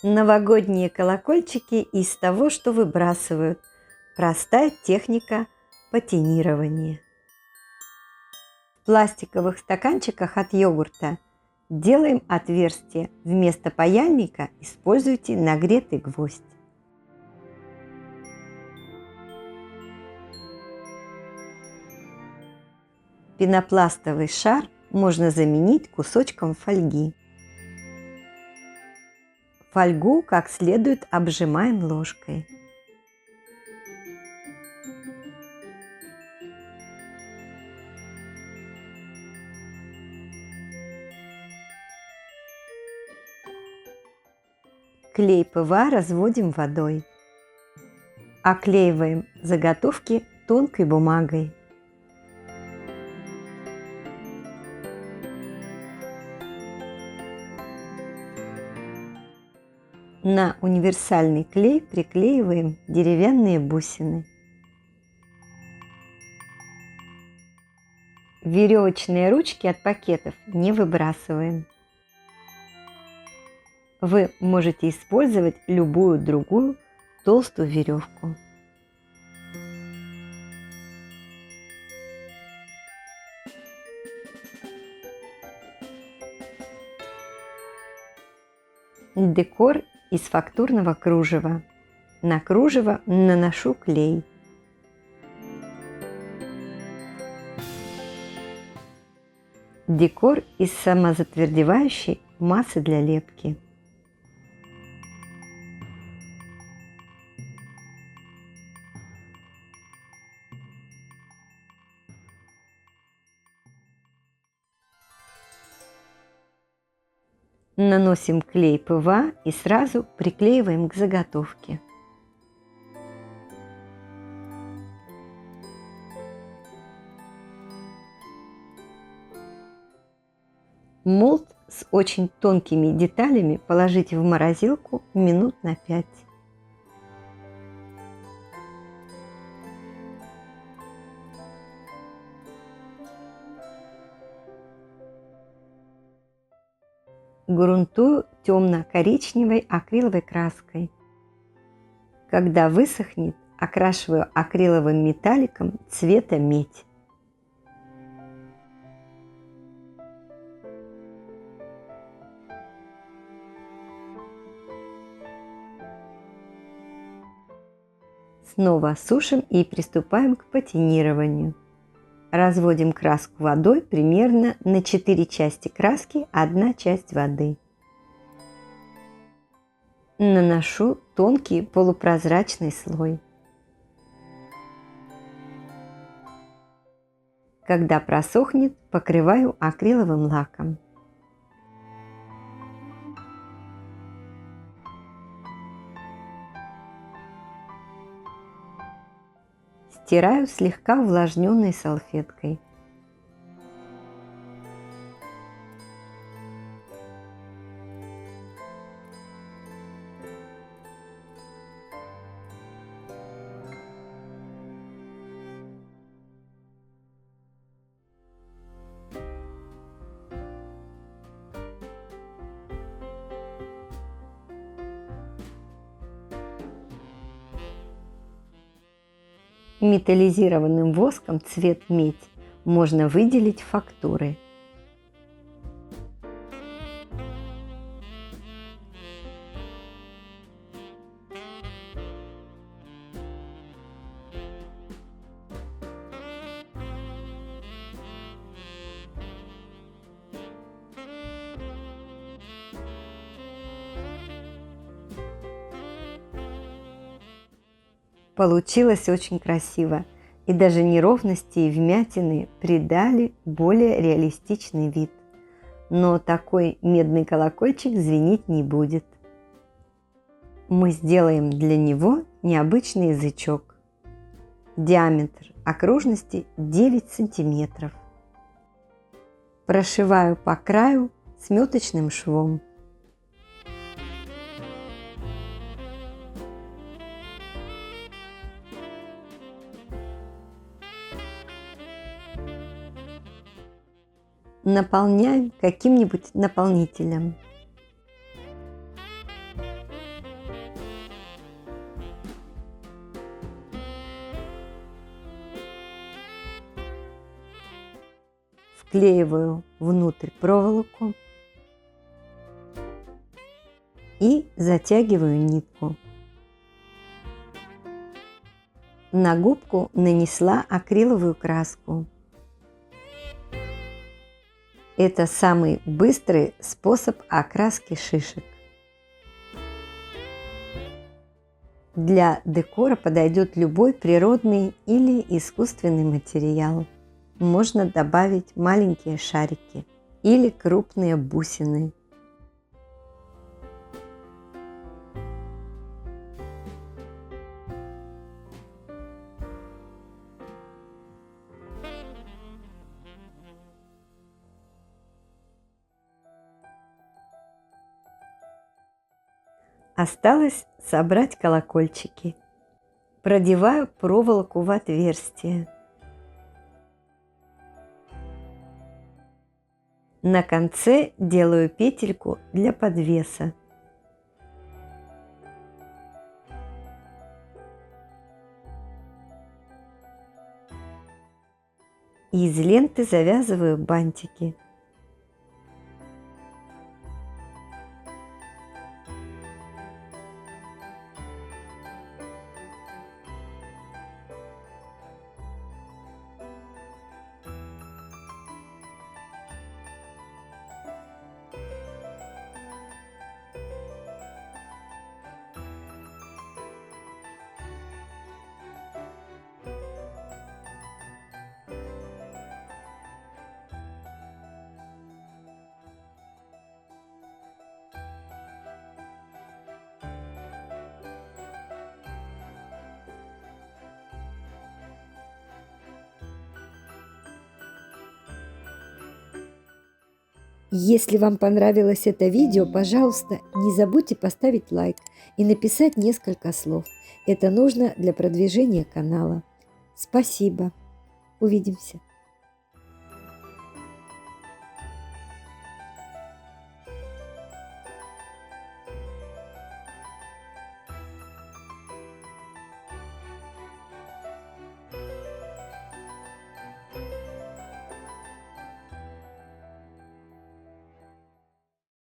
Новогодние колокольчики из того, что выбрасывают. Простая техника патинирования. В пластиковых стаканчиках от йогурта делаем отверстие. Вместо паяльника используйте нагретый гвоздь. Пенопластовый шар можно заменить кусочком фольги. Фольгу как следует обжимаем ложкой. Клей ПВА разводим водой. Оклеиваем заготовки тонкой бумагой. На универсальный клей приклеиваем деревянные бусины. Веревочные ручки от пакетов не выбрасываем. Вы можете использовать любую другую толстую веревку. Декор из фактурного кружева. На кружево наношу клей. Декор из самозатвердевающей массы для лепки. Наносим клей ПВА и сразу приклеиваем к заготовке. Молд с очень тонкими деталями положите в морозилку минут на 5. Грунтую темно-коричневой акриловой краской. Когда высохнет, окрашиваю акриловым металликом цвета медь. Снова сушим и приступаем к патинированию. Разводим краску водой примерно на 4 части краски, 1 часть воды. Наношу тонкий полупрозрачный слой. Когда просохнет, покрываю акриловым лаком. Стираю слегка увлажненной салфеткой. Металлизированным воском цвет медь можно выделить фактурой. Получилось очень красиво, и даже неровности и вмятины придали более реалистичный вид. Но такой медный колокольчик звенеть не будет. Мы сделаем для него необычный язычок. Диаметр окружности 9 сантиметров. Прошиваю по краю сметочным швом. Наполняем каким-нибудь наполнителем. вклеиваю внутрь проволоку и затягиваю нитку. На губку нанесла акриловую краску. Это самый быстрый способ окраски шишек. Для декора подойдет любой природный или искусственный материал. Можно добавить маленькие шарики или крупные бусины. Осталось собрать колокольчики. Продеваю проволоку в отверстие. На конце делаю петельку для подвеса. Из ленты завязываю бантики. Если вам понравилось это видео, пожалуйста, не забудьте поставить лайк и написать несколько слов. Это нужно для продвижения канала. Спасибо. Увидимся.